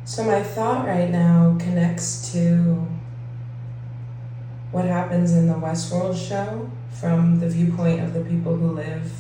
So my thought right now connects to what happens in the Westworld show from the viewpoint of the people who live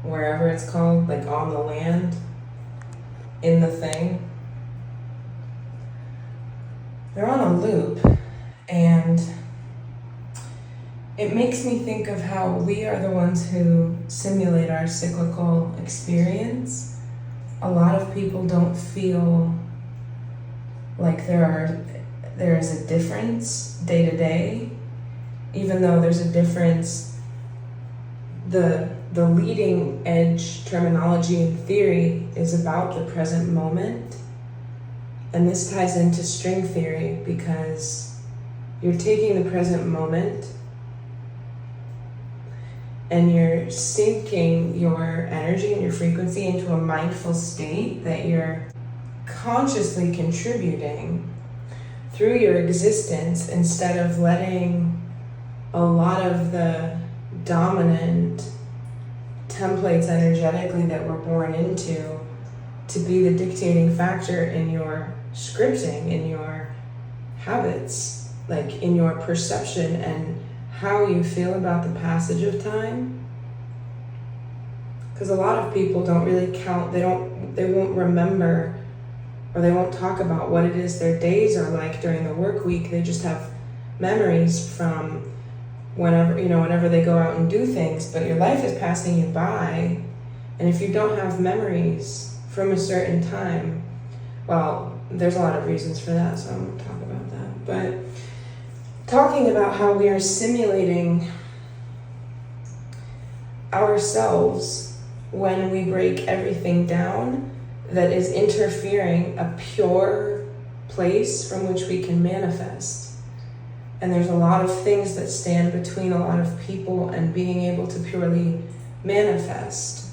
wherever it's called, like on the land, in the thing. They're on a loop, and it makes me think of how we are the ones who simulate our cyclical experience. A lot of people don't feel like there is a difference day to day, even though there's a difference. The leading edge terminology and theory is about the present moment. And this ties into string theory because you're taking the present moment and you're syncing your energy and your frequency into a mindful state that you're consciously contributing through your existence instead of letting a lot of the dominant templates energetically that we're born into to be the dictating factor in your scripting, in your habits, like in your perception and how you feel about the passage of time. Because a lot of people don't really count, they won't remember, or they won't talk about what it is their days are like during the work week. They just have memories from whenever they go out and do things, but your life is passing you by. And if you don't have memories from a certain time, well, there's a lot of reasons for that, so I won't talk about that. But talking about how we are simulating ourselves when we break everything down that is interfering a pure place from which we can manifest. And there's a lot of things that stand between a lot of people and being able to purely manifest.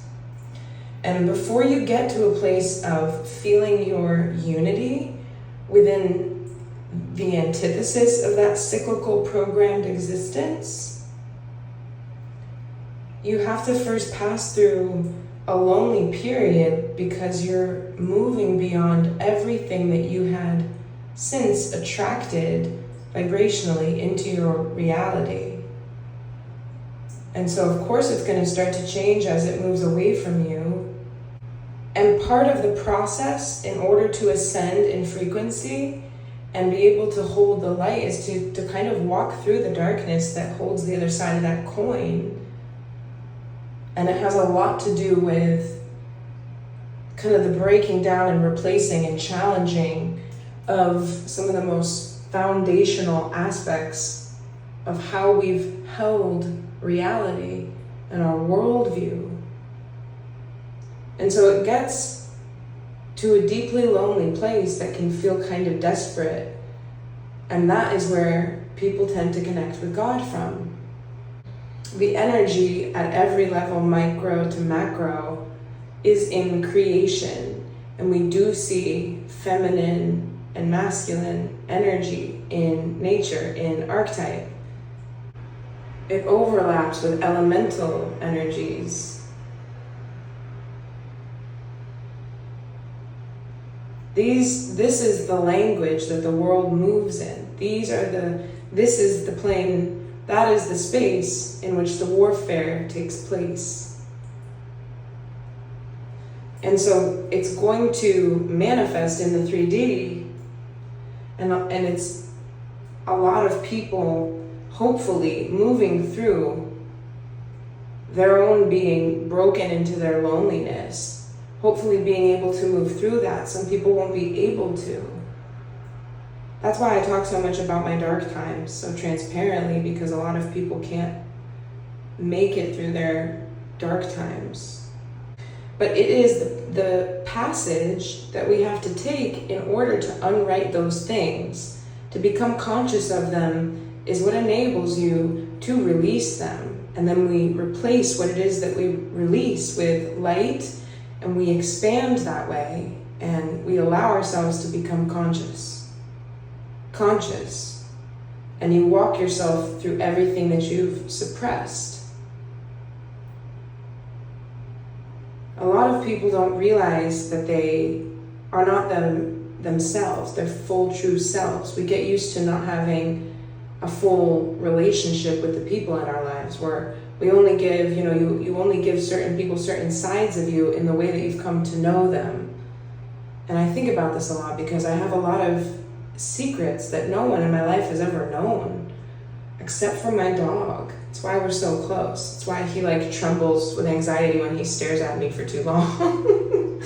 And before you get to a place of feeling your unity within the antithesis of that cyclical programmed existence, you have to first pass through a lonely period because you're moving beyond everything that you had since attracted vibrationally into your reality. And so of course it's going to start to change as it moves away from you. And part of the process in order to ascend in frequency and be able to hold the light is to kind of walk through the darkness that holds the other side of that coin. And it has a lot to do with kind of the breaking down and replacing and challenging of some of the most foundational aspects of how we've held reality and our worldview. And so it gets to a deeply lonely place that can feel kind of desperate. And that is where people tend to connect with God from. The energy at every level, micro to macro, is in creation. And we do see feminine and masculine energy in nature, in archetype. It overlaps with elemental energies. This is the language that the world moves in. This is the plane, that is the space in which the warfare takes place. And so it's going to manifest in the 3D, and it's a lot of people hopefully moving through their own being broken into their loneliness. Hopefully being able to move through that. Some people won't be able to. That's why I talk so much about my dark times so transparently, because a lot of people can't make it through their dark times. But it is the passage that we have to take in order to unwrite those things. To become conscious of them is what enables you to release them. And then we replace what it is that we release with light, and we expand that way, and we allow ourselves to become conscious. And you walk yourself through everything that you've suppressed. A lot of people don't realize that they are not themselves, their full true selves. We get used to not having a full relationship with the people in our lives, where we only give, you only give certain people certain sides of you in the way that you've come to know them. And I think about this a lot because I have a lot of secrets that no one in my life has ever known, except for my dog. It's why we're so close. It's why he trembles with anxiety when he stares at me for too long.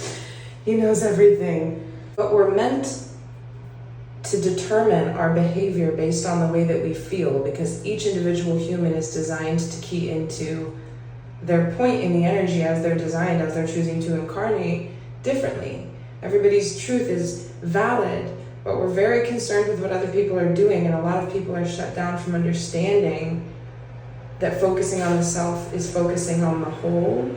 He knows everything. But we're meant to determine our behavior based on the way that we feel, because each individual human is designed to key into their point in the energy as they're designed, as they're choosing to incarnate differently. Everybody's truth is valid, but we're very concerned with what other people are doing, and a lot of people are shut down from understanding that focusing on the self is focusing on the whole.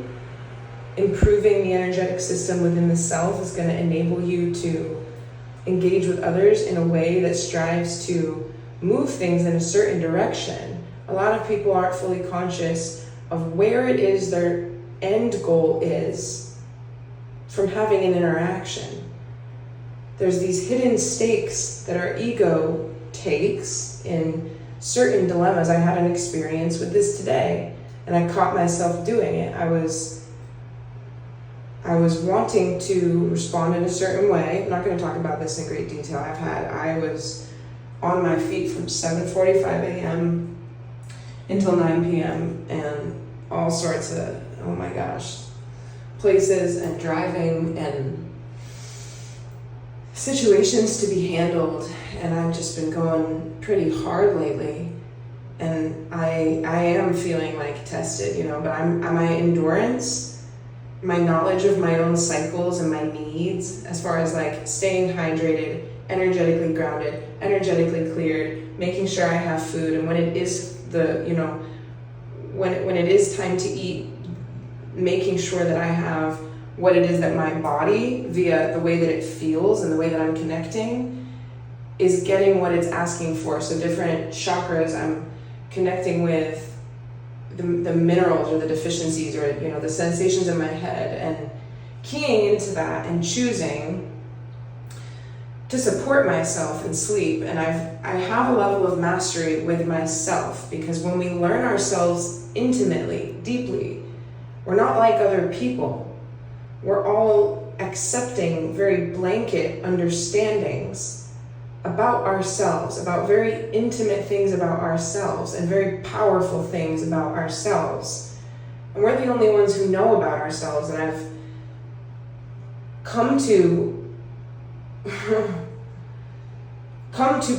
Improving the energetic system within the self is going to enable you to engage with others in a way that strives to move things in a certain direction. A lot of people aren't fully conscious of where it is their end goal is from having an interaction. There's these hidden stakes that our ego takes in certain dilemmas. I had an experience with this today, and I caught myself doing it. I was wanting to respond in a certain way. I'm not going to talk about this in great detail. I was on my feet from 7:45 a.m. until 9 p.m. and all sorts of, oh my gosh, places and driving and situations to be handled. And I've just been going pretty hard lately. And I am feeling tested, but my endurance, my knowledge of my own cycles and my needs, as far as staying hydrated, energetically grounded, energetically cleared, making sure I have food, and when it is when it is time to eat, making sure that I have what it is that my body, via the way that it feels and the way that I'm connecting, is getting what it's asking for. So different chakras, I'm connecting with the minerals or the deficiencies or the sensations in my head, and keying into that and choosing to support myself in sleep. And I have a level of mastery with myself, because when we learn ourselves intimately, deeply, we're not like other people. We're all accepting very blanket understandings about ourselves, about very intimate things about ourselves and very powerful things about ourselves. And we're the only ones who know about ourselves. And I've come to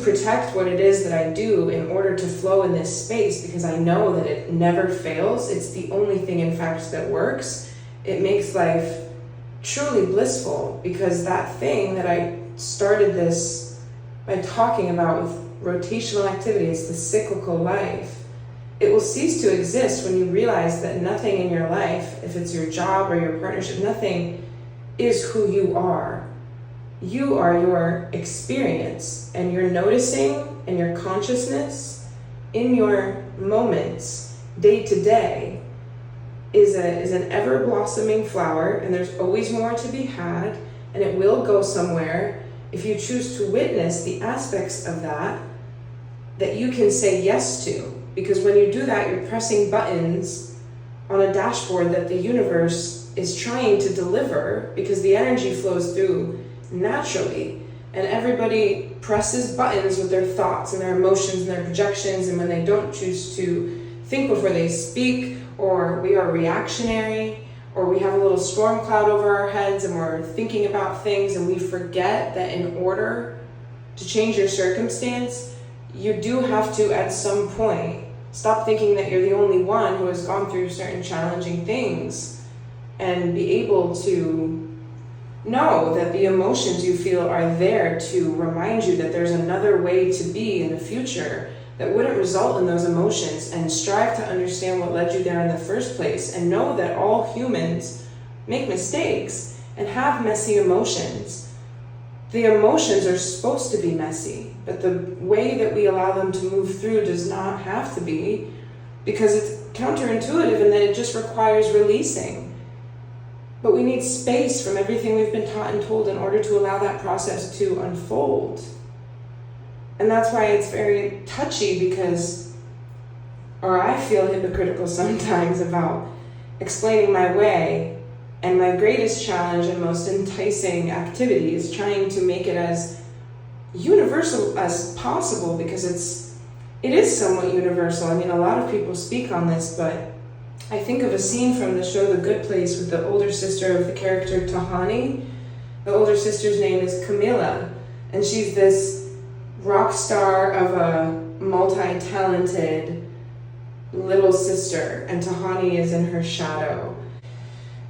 protect what it is that I do in order to flow in this space, because I know that it never fails. It's the only thing, in fact, that works. It makes life truly blissful, because that thing that I started this by talking about with rotational activity, it's the cyclical life. It will cease to exist when you realize that nothing in your life, if it's your job or your partnership, nothing is who you are. You are your experience, and your noticing and your consciousness in your moments, day to day, is an ever-blossoming flower, and there's always more to be had, and it will go somewhere if you choose to witness the aspects of that you can say yes to. Because when you do that, you're pressing buttons on a dashboard that the universe is trying to deliver, because the energy flows through naturally, and everybody presses buttons with their thoughts and their emotions and their projections, and when they don't choose to think before they speak, or we are reactionary, or we have a little storm cloud over our heads and we're thinking about things, and we forget that in order to change your circumstance, you do have to, at some point, stop thinking that you're the only one who has gone through certain challenging things, and be able to know that the emotions you feel are there to remind you that there's another way to be in the future that wouldn't result in those emotions, and strive to understand what led you there in the first place, and know that all humans make mistakes and have messy emotions. The emotions are supposed to be messy, but the way that we allow them to move through does not have to be, because it's counterintuitive, and that it just requires releasing. But we need space from everything we've been taught and told in order to allow that process to unfold. And that's why it's very touchy because, or I feel hypocritical sometimes about explaining my way. And my greatest challenge and most enticing activity is trying to make it as universal as possible, because it is somewhat universal. I mean, a lot of people speak on this, but I think of a scene from the show The Good Place with the older sister of the character Tahani. The older sister's name is Camilla, and she's this rock star of a multi-talented little sister, and Tahani is in her shadow.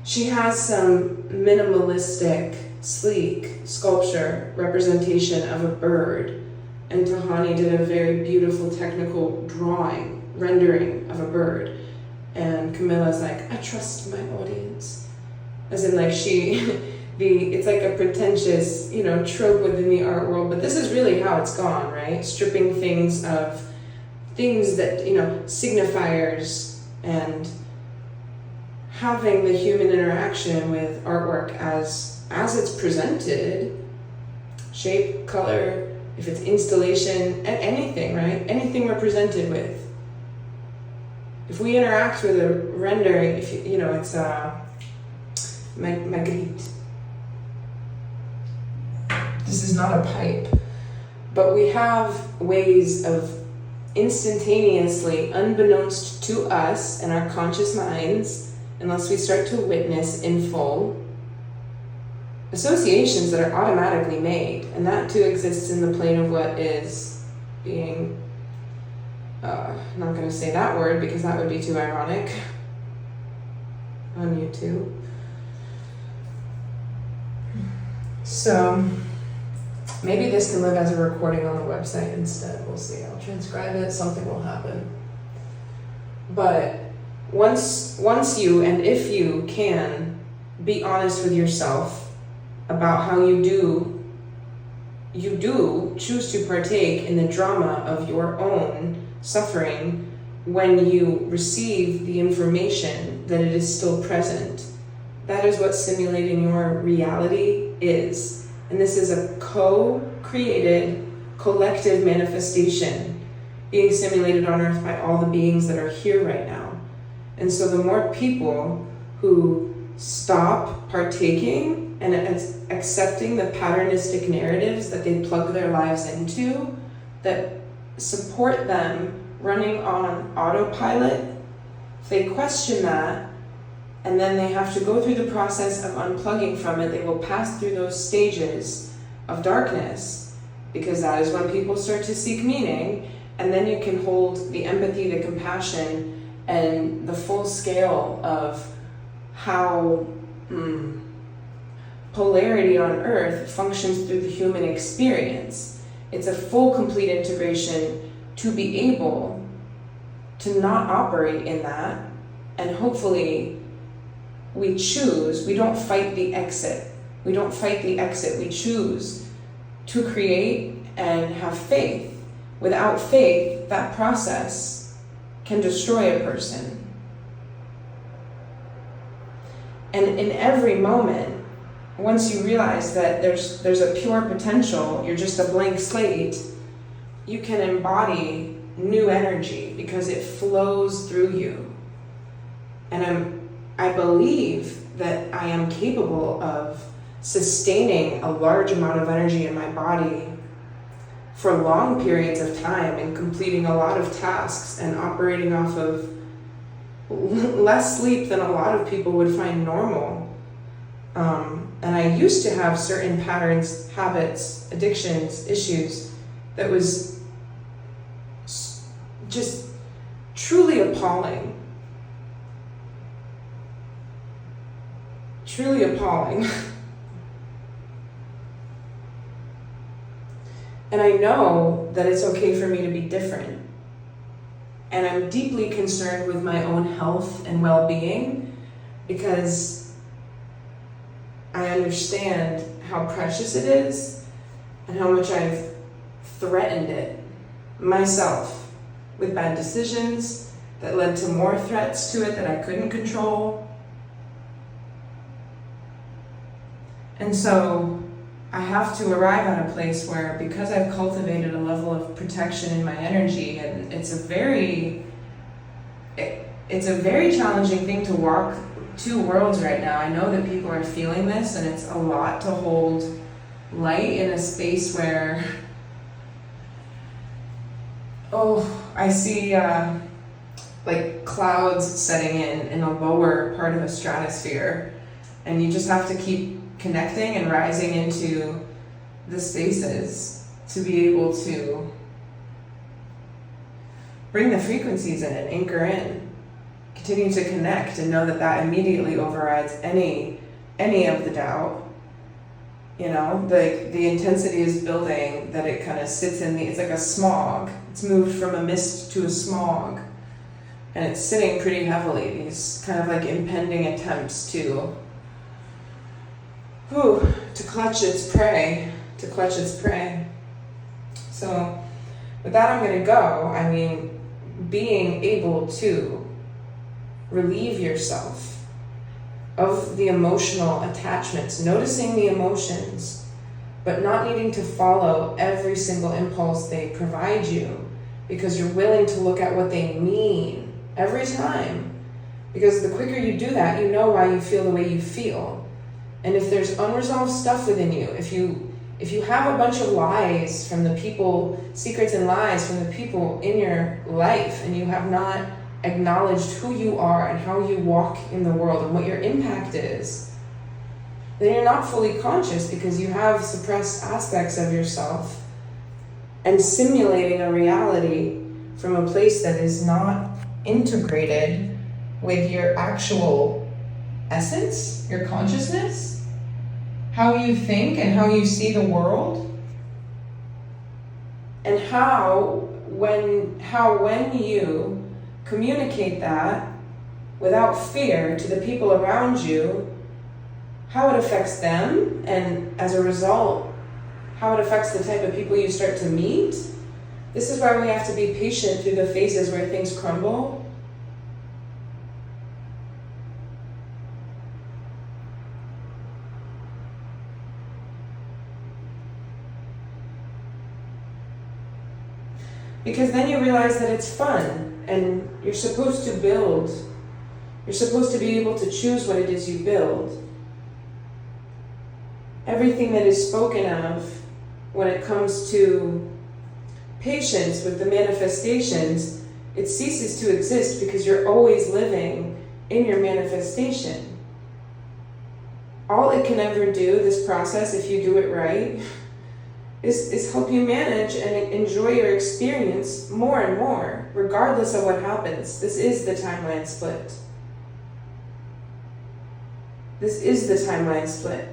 She has some minimalistic, sleek sculpture representation of a bird, and Tahani did a very beautiful technical rendering of a bird. And Camilla's like, I trust my audience. As in, like, it's like a pretentious, trope within the art world, but this is really how it's gone, right? Stripping things of things that, signifiers, and having the human interaction with artwork as it's presented, shape, color, if it's installation, anything, right? Anything we're presented with. If we interact with a rendering, it's Magritte. This is not a pipe, but we have ways of instantaneously, unbeknownst to us and our conscious minds, unless we start to witness in full, associations that are automatically made, and that too exists in the plane of what is being, I'm not going to say that word because that would be too ironic on YouTube. So maybe this can live as a recording on the website instead. We'll see. I'll transcribe it. Something will happen. But once you, and if you can, be honest with yourself about how you do choose to partake in the drama of your own suffering when you receive the information that it is still present. That is what simulating your reality is. And this is a co-created, collective manifestation being simulated on Earth by all the beings that are here right now. And so the more people who stop partaking and accepting the patternistic narratives that they plug their lives into, that support them running on autopilot, if they question that, and then they have to go through the process of unplugging from it, they will pass through those stages of darkness, because that is when people start to seek meaning, and then you can hold the empathy, the compassion, and the full scale of how polarity on Earth functions through the human experience. It's a full, complete integration to be able to not operate in that, and hopefully we don't fight the exit. We don't fight the exit. We choose to create and have faith. Without faith, that process can destroy a person. And in every moment, once you realize that there's a pure potential, you're just a blank slate, you can embody new energy because it flows through you. And I believe that I am capable of sustaining a large amount of energy in my body for long periods of time and completing a lot of tasks and operating off of less sleep than a lot of people would find normal. And I used to have certain patterns, habits, addictions, issues that was just truly appalling. Truly appalling. And I know that it's okay for me to be different. And I'm deeply concerned with my own health and well-being because I understand how precious it is and how much I've threatened it myself with bad decisions that led to more threats to it that I couldn't control. And so I have to arrive at a place where, because I've cultivated a level of protection in my energy, and it's a very challenging thing to walk two worlds right now. I know that people are feeling this, and it's a lot to hold light in a space where, I see like clouds setting in a lower part of the stratosphere, and you just have to keep connecting and rising into the spaces to be able to bring the frequencies in and anchor in. Continue to connect and know that immediately overrides any of the doubt. You know, the intensity is building, that it kind of sits it's like a smog. It's moved from a mist to a smog. And it's sitting pretty heavily, these kind of like impending attempts to clutch its prey, So with that, I'm going to go. Being able to relieve yourself of the emotional attachments, noticing the emotions, but not needing to follow every single impulse they provide you, because you're willing to look at what they mean every time. Because the quicker you do that, you know why you feel the way you feel. And if there's unresolved stuff within you, if you have a bunch of lies from the people, secrets and lies from the people in your life, and you have not acknowledged who you are and how you walk in the world and what your impact is, then you're not fully conscious, because you have suppressed aspects of yourself and simulating a reality from a place that is not integrated with your actual essence, your consciousness, how you think and how you see the world, and how when you communicate that without fear to the people around you, how it affects them, and as a result, how it affects the type of people you start to meet. This is why we have to be patient through the phases where things crumble. Because then you realize that it's fun, and you're supposed to build. You're supposed to be able to choose what it is you build. Everything that is spoken of when it comes to patience with the manifestations, it ceases to exist, because you're always living in your manifestation. All it can ever do, this process, if you do it right, is help you manage and enjoy your experience more and more, regardless of what happens. This is the timeline split. This is the timeline split.